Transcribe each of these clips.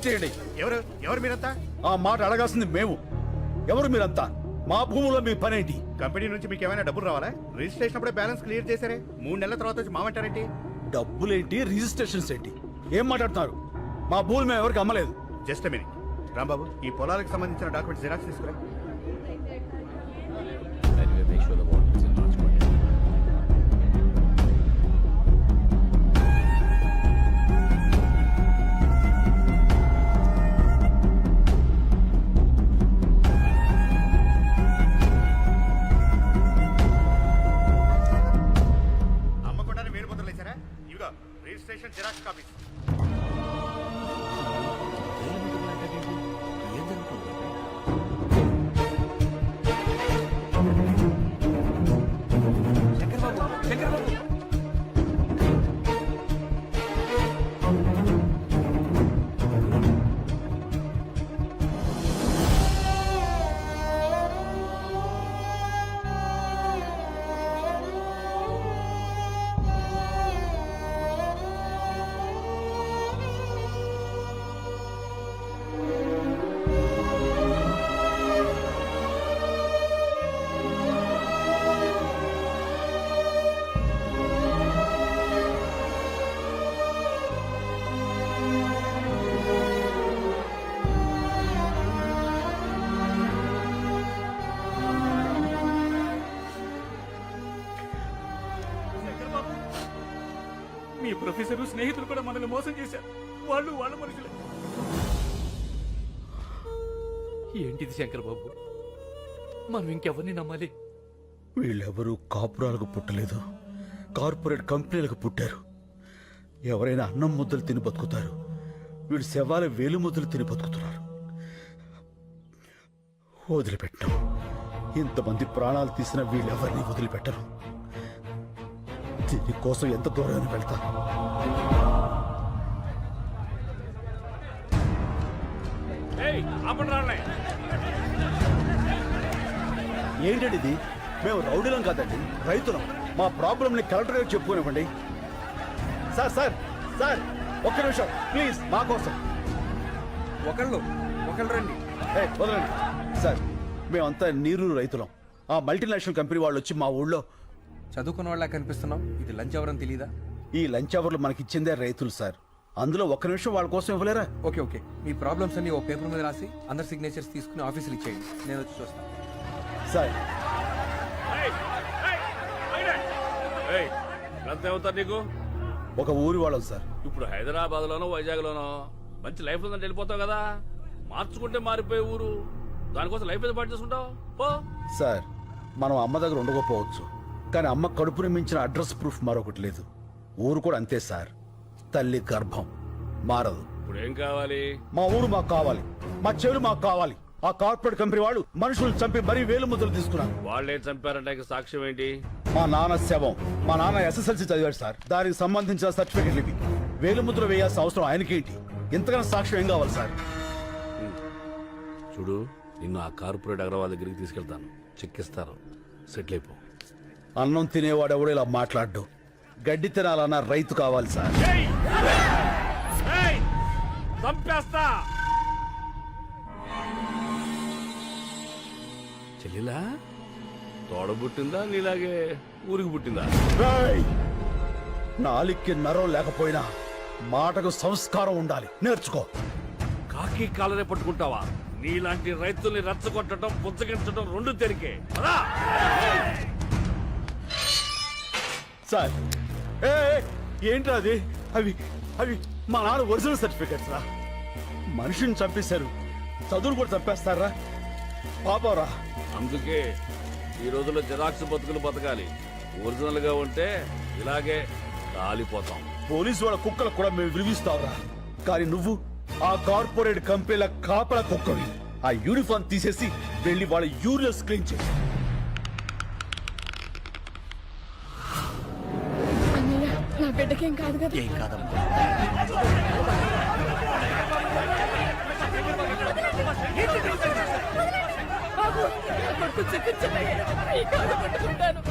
Arrest చేయండి. ఎవరు మీరంతా? ఆ మాట అడగాల్సింది మేము. ఎవరు మీరంతా? మా భూముల్లో మీ పనేంటి? కంపెనీ నుంచి మీకు ఏమైనా డబ్బులు రావాలా? రిజిస్ట్రేషన్ అప్పుడే బ్యాలెన్స్ క్లియర్ చేశారే, 3 నెలల తర్వాత వచ్చి మామంటారేంటి? డబ్బులేంటి, రిజిస్ట్రేషన్స్ ఏంటి, ఏం మాట్లాడుతున్నారు? మా భూములు మేము ఎవరికి అమ్మలేదు. జస్ట్ మినిట్ రాంబాబు, ఈ పొలాలకు సంబంధించిన డాక్యుమెంట్స్ జిరాక్స్ తీసుకురా. అమ్మకుండానే వేలు ముద్రలు వేశారా? ఇదిగో రిజిస్ట్రేషన్ జిరాక్స్ కాపీస్. మీ ప్రొఫెసర్ స్నేహితులు కూడా మనల్ని మోసం చేశారు. వాళ్ళు వాళ్ళ మనుషులే. ఏంటిది శంకర్ బాబు, మనం ఇంకెవరిని నమ్మాలి? వీళ్ళెవరూ కాపురాలకు పుట్టలేదు, కార్పొరేట్ కంపెనీలకు పుట్టారు. ఎవరైనా అన్నం ముద్దలు తిని బతుకుతారు, వీళ్ళు శవాల వేలు ముద్దలు తిని బతుకుతున్నారు. వదిలిపెట్టం. ఇంతమంది ప్రాణాలు తీసిన వీళ్ళెవరిని వదిలిపెట్టరు. దీనికోసం ఎంత దూరాన్ని వెళ్తా. ఏంటండి ఇది? మేము రౌడీలం కాదండి, రైతులం. మా ప్రాబ్లంని కలెక్టర్ గారికి చెప్పుకోనివ్వండి. సార్ సార్ సార్ ఒక్క నిమిషం ప్లీజ్, మా కోసం. ఒకళ్ళు రండి. వదలండి సార్, మేమంతా నీరు రైతులం. ఆ మల్టీనేషనల్ కంపెనీ వాళ్ళు వచ్చి మా ఊళ్ళో చదువుకున్న వాళ్ళ కనిపిస్తున్నాం. ఇది లంచ్ అవర్ అని తెలీదా? ఈ లంచ్ అవర్లు మనకిచ్చిందే రైతులు సార్. అందులో ఒక్క నిమిషం వాళ్ళ కోసం ఇవ్వలేరా? ఓకే ఓకే, మీ ప్రాబ్లమ్స్ అన్ని ఓ పేపర్ మీద రాసి అందరి సిగ్నేచర్స్ తీసుకుని ఆఫీసులు ఇచ్చేయండి, నేను వచ్చి చూస్తాను. సార్ నీకు ఒక ఊరి వాళ్ళం సార్. ఇప్పుడు హైదరాబాద్ లోనో వైజాగ్ లోనో మంచి లైఫ్ ఉందని వెళ్ళిపోతావు కదా. మార్చుకుంటే మారిపోయే ఊరు, దానికోసం లైఫ్ ఏదో పాటు చేసుకుంటావు. సార్ మనం అమ్మ దగ్గర ఉండకపోవచ్చు, కానీ అమ్మ కడుపుని మించిన అడ్రస్ ప్రూఫ్ మరొకటి లేదు. ఊరు కూడా అంతే సార్, తల్లి గర్భం మారదు. ఇప్పుడు ఏం కావాలి? మా ఊరు మాకు కావాలి, మా చెవులు మాకు కావాలి. ఆ కార్పొరేట్ కంపెనీ వాళ్ళు మనుషులు చంపి మరీ వేలు ముద్దలు తీసుకున్నారు. వాళ్ళేం చంపారంటే సాక్ష్యం ఏంటి? మా నాన్న శవం. మా నాన్న SSLC చదివాడు సార్, దానికి సంబంధించిన సర్టిఫికెట్లు ఇవి. వేలు ముద్ర వేయాల్సిన అవసరం ఆయనకేంటి? ఇంతకన్నా సాక్ష్యం ఏం కావాలి సార్? చూడు, నిన్ను ఆ కార్పొరేట్ అగ్రవాల్ దగ్గరికి తీసుకెళ్తాను, చెక్కిస్తారు, సెటిల్ అయిపో. అన్నం తినేవాడు ఎవడో ఇలా మాట్లాడ్డు. గడ్డి తినాలన్న రైతు కావాలి సార్. చంపేస్తా. చెల్లిలా తోడ పుట్టిందా, నీలాగే ఊరికి పుట్టిందా? నాలికి నరం లేకపోయినా మాటకు సంస్కారం ఉండాలి, నేర్చుకో. కాకి కాలనే పట్టుకుంటావా? నీలాంటి రైతుల్ని రెచ్చగొట్టడం, బుచ్చగించడం రెండు తెరికే. సార్ ఏంట్రా అది? అవి అవి మా నాన్న ఒరిజినల్ సర్టిఫికెట్స్ రా. మనిషిని చంపేశారు, చదువులు కూడా చంపేస్తారా? పాపరా. అందుకే ఈ రోజుల్లో జిరాక్స్ బతుకులు బతకాలి. ఒరిజినల్ గా ఉంటే ఇలాగే కాలిపోతాం. పోలీసు వాళ్ళ కుక్కలకు కూడా మేము విలువిస్తావురా, కానీ నువ్వు ఆ కార్పొరేట్ కంపెనీల కాపల కుక్కవి. ఆ యూనిఫామ్ తీసేసి వెళ్ళి వాళ్ళ యూరియస్ క్లీన్ చేసి. నా బిడ్డకేం కాదు కదా? ఏం కాదమ్మా. కొడుకు చికిత్స పట్టుకుంటాను.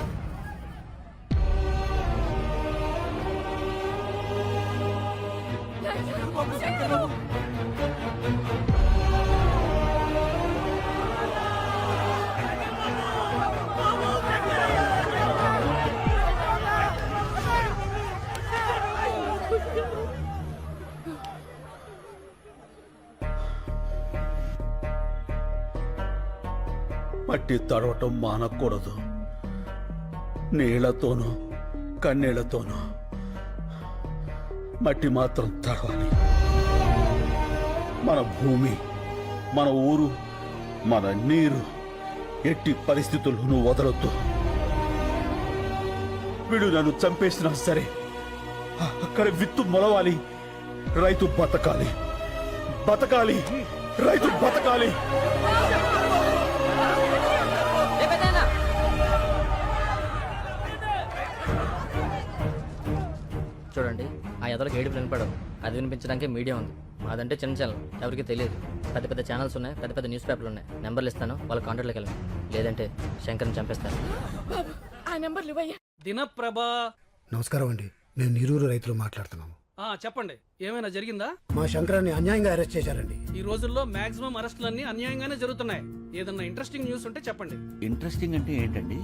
మట్టి తడవటం మానకూడదు. నీళ్లతోనూ కన్నీళ్లతోనూ మట్టి మాత్రం తడవాలి. మన భూమి, మన ఊరు, మన నీరు ఎట్టి పరిస్థితుల్లోనూ వదలొద్దు. వీడు నన్ను చంపేసినా సరే అక్కడ విత్తు మొలవాలి, రైతు బతకాలి, బతకాలి, రైతు బతకాలి. చూడండి, ఆ ఎదలకు ఏడుపు వినపడదు. అది వినిపించడానికి మీడియా ఉంది. అదంటే చిన్న ఛానల్, ఎవరికి తెలియదు. పెద్ద పెద్ద ఛానల్స్ ఉన్నాయి, పెద్ద పెద్ద న్యూస్ పేపర్లు ఉన్నాయి. నెంబర్లు ఇస్తాను, వాళ్ళ కాంటాక్ట్లోకి వెళ్ళండి. లేదంటే శంకర్ని చంపేస్తాను. బాబు ఆ నెంబర్లు ఇవ్వయ్యా. దినప్రభా. నమస్కారం అండి, మేము నీరూరు రైతులు మాట్లాడుతున్నాము. చెప్పండి, ఏమైనా జరిగిందా? మా శంకరాన్ని అన్యాయంగా అరెస్ట్ చేశారండి. ఈ రోజుల్లో మాక్సిమం అరెస్టులన్నీ అన్యాయంగానే జరుగుతున్నాయి. ఏదన్నా ఇంట్రెస్టింగ్ న్యూస్ ఉంటే చెప్పండి. ఇంట్రెస్టింగ్ అంటే ఏంటండి?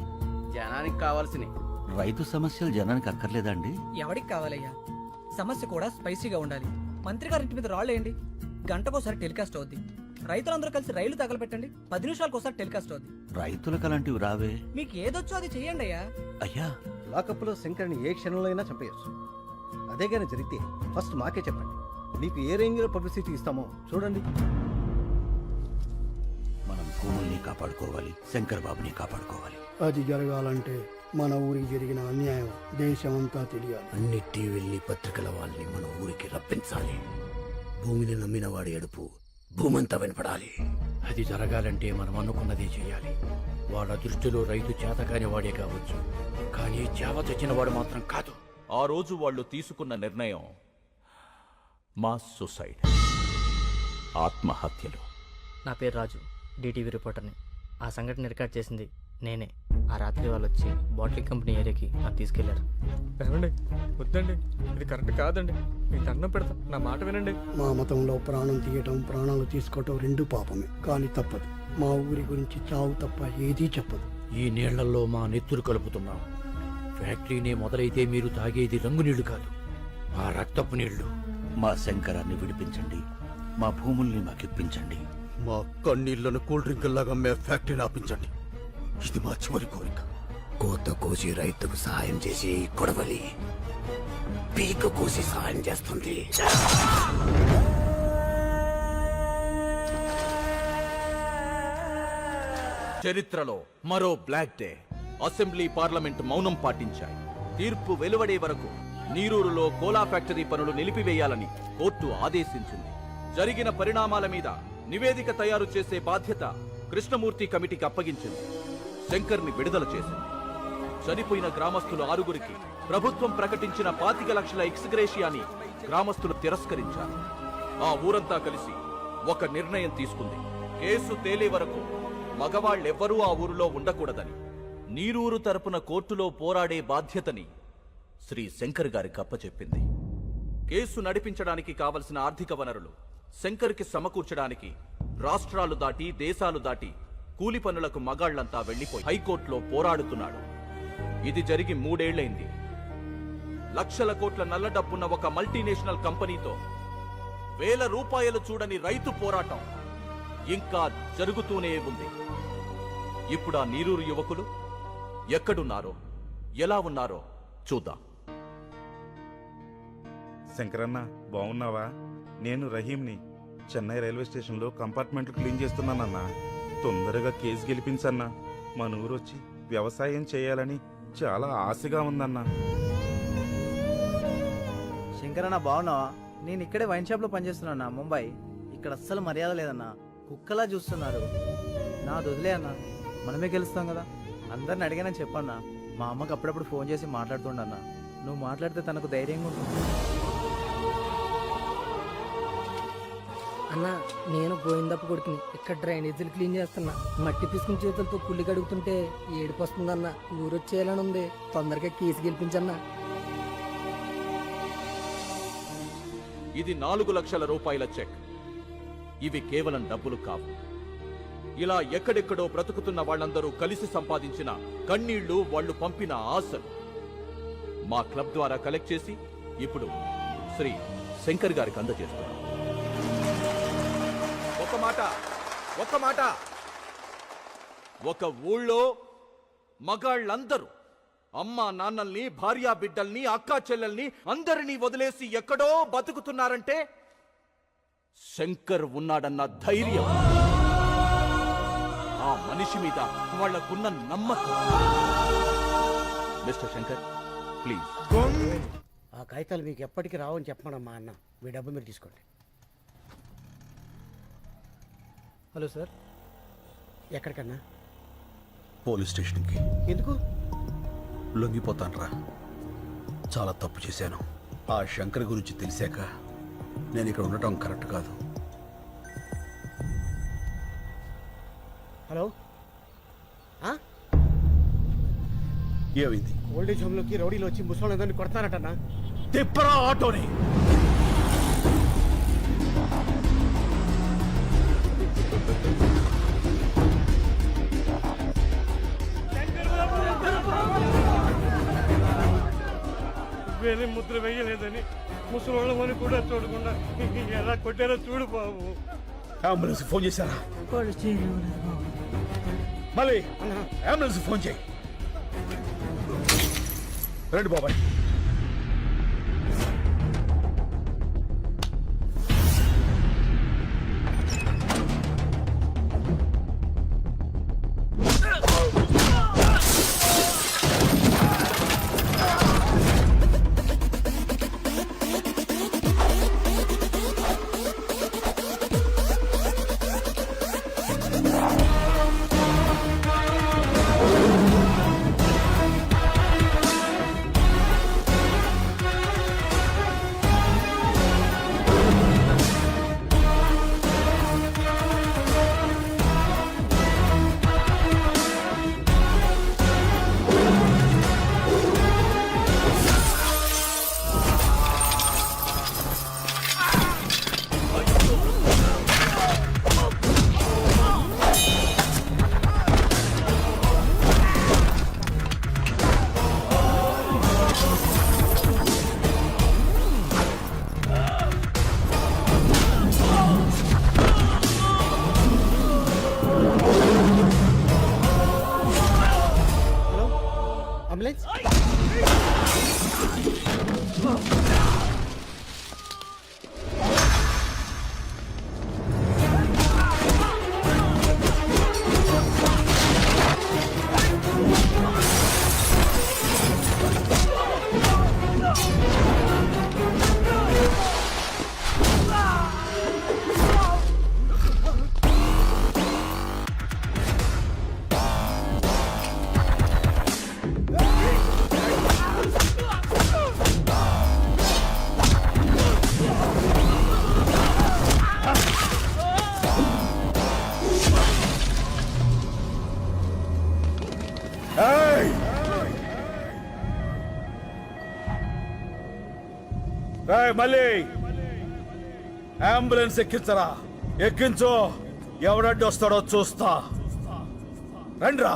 జనానికి కావాల్సినవి. రైతు సమస్యలు జనానికి అక్కర్లేదా అండి? ఎవడికి కావాలయ్యా? సమస్య కూడా స్పైసీగా ఉండాలి. మంత్రి గారింటి మీద రాళ్ళేయండి, గంటకోసారి టెలికాస్ట్ అవుద్ది. రైతులందరూ కలిసి రైలు తగలబెట్టండి, 10 నిమిషాలకు ఒకసారి టెలికాస్ట్ అవుద్ది. రైతులకు అలాంటివి రావే. మీకు ఏదొచ్చో అది చెయ్యండి అయ్యా. అయ్యా, లాకప్లో శంకర్ని ఏ క్షణంలో అయినా చంపేయచ్చు. అదే కానీ జరిగితే ఫస్ట్ మాకే చెప్పండి, మీకు ఏ రేంజ్లో పబ్లిసిటీ ఇస్తామో చూడండి. మనం భూముల్ని కాపాడుకోవాలి, శంకర్ బాబుని కాపాడుకోవాలి. అది జరగాలంటే మన ఊరికి జరిగిన అన్యాయం దేశమంతా తెలియాలి. అన్ని టీవీల్ని పత్రికల వాళ్ళని మన ఊరికి రప్పించాలి. భూమిని నమ్మిన వాడి ఎడుపు భూమంతా వినపడాలి. అది జరగాలంటే మనం అనుకున్నదే చేయాలి. వాళ్ళ దృష్టిలో రైతు చేతకాని వాడే కావచ్చు, కానీ చేవ తెచ్చిన వాడు మాత్రం కాదు. ఆ రోజు వాళ్ళు తీసుకున్న నిర్ణయం మాస్ సూసైడ్, ఆత్మహత్యలు. నా పేరు రాజు, డిటీవీ రిపోర్టర్ని. ఆ సంఘటన రికార్డ్ చేసింది నేనే. ఆ రాత్రి వాళ్ళు వచ్చి బాటిల్ కంపెనీ ఏరియాకి నాకు తీసుకెళ్లారు. ఏమండి, వద్దండి, ఇది కరెక్ట్ కాదండి. మీకు దండం పెడతా, నా మాట వినండి. మా మతంలో ప్రాణం తీయటం, ప్రాణాలు తీసుకోవటం రెండు పాపమే, కానీ తప్పదు. మా ఊరి గురించి చావు తప్ప ఏదీ చెప్పదు. ఈ నీళ్లలో మా నెత్తురు కలుపుతున్నాం. ఫ్యాక్టరీనే మొదలైతే మీరు తాగేది రంగు నీళ్లు కాదు, మా రక్తపు నీళ్లు. మా శంకరాన్ని విడిపించండి, మా భూముల్ని మాకిప్పించండి. మా కన్నీళ్లను కూల్ డ్రింక్ లాగా మే ఫ్యాక్టరీని ఆపించండి. ఇది మా చివరి కోరిక. కోత కోసి రైతుకు సహాయం చేసి కొడవలి పీక కోసి సహాయం చేస్తుంది. చరిత్రలో మరో బ్లాక్ డే. అసెంబ్లీ పార్లమెంట్ మౌనం పాటించాయి. తీర్పు వెలువడే వరకు నీరూరులో కోలా ఫ్యాక్టరీ పనులు నిలిపివేయాలని కోర్టు ఆదేశించింది. జరిగిన పరిణామాల మీద నివేదిక తయారు చేసే బాధ్యత కృష్ణమూర్తి కమిటీకి అప్పగించింది. శంకర్ని విడుదల చేసింది. చనిపోయిన గ్రామస్తులు 6గురికి ప్రభుత్వం ప్రకటించిన 25 లక్షల ఎక్స్గ్రేషియాని గ్రామస్తులు తిరస్కరించారు. ఆ ఊరంతా కలిసి ఒక నిర్ణయం తీసుకుంది. కేసు తేలే వరకు మగవాళ్ళెవ్వరూ ఆ ఊరిలో ఉండకూడదని. నీరూరు తరపున కోర్టులో పోరాడే బాధ్యతని శ్రీ శంకర్ గారికి అప్పచెప్పింది. కేసు నడిపించడానికి కావలసిన ఆర్థిక వనరులు శంకర్కి సమకూర్చడానికి రాష్ట్రాలు దాటి, దేశాలు దాటి కూలి పనులకు మగాళ్లంతా వెళ్లిపోయి హైకోర్టులో పోరాడుతున్నాడు. ఇది జరిగి 3 ఏళ్లైంది. లక్షల కోట్ల నల్ల డబ్బున్న ఒక మల్టీనేషనల్ కంపెనీతో వేల రూపాయలు చూడని రైతు పోరాటం ఇంకా జరుగుతూనే ఉంది. ఇప్పుడు ఆ నీరూరు యువకులు ఎక్కడున్నారో, ఎలా ఉన్నారో చూద్దాం. శంకరన్న బాగున్నావా? నేను రహీంని. చెన్నై రైల్వే స్టేషన్లో కంపార్ట్మెంట్లు క్లీన్ చేస్తున్నానన్నా. తొందరగా కేసు గెలిపించన్నా. మన ఊరు వచ్చి వ్యవసాయం చేయాలని చాలా ఆశగా ఉందన్నా. శంకరన్న బాగున్నావా? నేను ఇక్కడే వైన్ షాప్లో పనిచేస్తున్నా, ముంబై. ఇక్కడ అస్సలు మర్యాద లేదన్నా, కుక్కలా చూస్తున్నారు. నా వదిలే అన్నా, మనమే గెలుస్తాం కదా. అందరిని అడిగానని చెప్పన్నా. మా అమ్మకి అప్పుడప్పుడు ఫోన్ చేసి మాట్లాడుతుండన్నా. నువ్వు మాట్లాడితే తనకు ధైర్యంగా ఉంటుంది. అన్నా, నేను గోవిందప్ప కొడుకుని. ఇక్కడ డ్రైనేజీలు క్లీన్ చేస్తున్నా. మట్టి పిసుకుని చేతులతో కుళ్ళి కడుగుతుంటే ఏడుపు వస్తుందన్నా. ఊరొచ్చేయాలని ఉంది. తొందరగా కేసు గెలిపించన్నా. ఇది 4 లక్షల రూపాయల చెక్. ఇవి కేవలం డబ్బులు కావు. ఇలా ఎక్కడెక్కడో బ్రతుకుతున్న వాళ్ళందరూ కలిసి సంపాదించిన కన్నీళ్లు, వాళ్ళు పంపిన ఆశలు మా క్లబ్ ద్వారా కలెక్ట్ చేసి ఇప్పుడు శ్రీ శంకర్ గారికి అందజేస్తున్నాం. ఒక్క మాట ఒక ఊళ్ళో మగాళ్ళందరూ అమ్మా నాన్నల్ని భార్యా బిడ్డల్ని అక్కా చెల్లెల్ని అందరినీ వదిలేసి ఎక్కడో బతుకుతున్నారంటే శంకర్ ఉన్నాడన్న ధైర్యం, ఆ మనిషి మీద వాళ్లకున్న నమ్మకం. Mister Shankar please. ఆ కాగితాలు మీకు ఎప్పటికీ రావని చెప్పమనమ్మా అన్న. మీ డబ్బు మీరు తీసుకోండి. హలో సార్, ఎక్కడికన్నా? పోలీస్ స్టేషన్కి. ఎందుకు? లొంగిపోతానురా. చాలా తప్పు చేశాను. ఆ శంకర్ గురించి తెలిసాక నేను ఇక్కడ ఉండటం కరెక్ట్ కాదు. హలో, ఏమైంది? ఓల్డేజ్ హోమ్లోకి రౌడీలు వచ్చి ముసలిందరినీ కొడతారటన్నా. తిప్పరా ఆటోని. వేరే ముద్ర వేయలేదని ముసలోళ్ళమని కూడా చూడకుండా ఎలా కొట్టారో చూడు బాబు. అంబులెన్స్ ఫోన్ చేశారా? మళ్ళీ అంబులెన్స్ ఫోన్ చేయి. రండి బాబాయ్. అంబులెన్స్. మళ్ళీ అంబులెన్స్ ఎక్కించరా. ఎక్కించు. ఎవడడ్డు వస్తాడో చూస్తా. రండ్రా.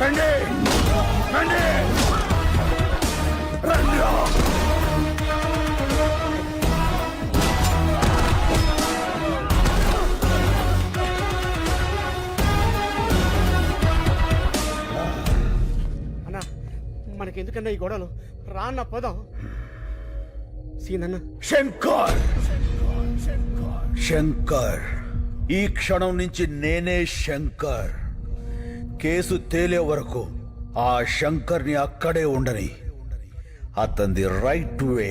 రండి రండి రండి. అన్నా, మనకెందుకన్నా ఈ గొడవలు? రాన్న పదం. సీనన్న. శంకర్, శంకర్, ఈ క్షణం నుంచి నేనే శంకర్. కేసు తేలే వరకు ఆ శంకర్ని అక్కడే ఉండని. అతనిది రైట్ వే,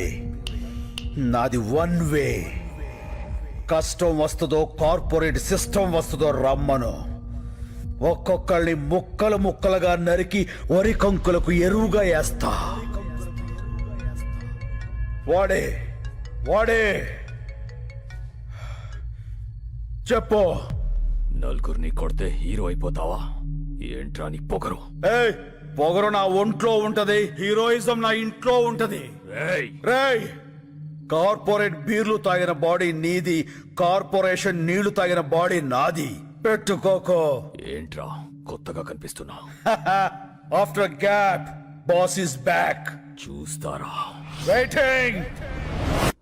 నాది వన్ వే. కష్టం వస్తుందో కార్పొరేట్ సిస్టమ్ వస్తుందో రమ్మను. ఒక్కొక్కళ్ళని ముక్కలు ముక్కలుగా నరికి వరి కంకులకు ఎరువుగా వేస్తా. వాడే వాడే చెప్పు. నలుగురిని కొడితే హీరో అయిపోతావా? ఏంట్రా నీ పొగరు? ఏయ్, పొగరు నా ఒంట్లో ఉంటది, హీరోయిజం నా ఇంట్లో ఉంటది. రేయ్, కార్పొరేట్ బీర్లు తాగిన బాడీ నీది, కార్పొరేషన్ నీళ్లు తాగిన బాడీ నాది. పెట్టుకోకో. ఏంట్రా కొత్తగా కనిపిస్తున్నా? After gap boss is back. చూస్తారా? వెయిటింగ్.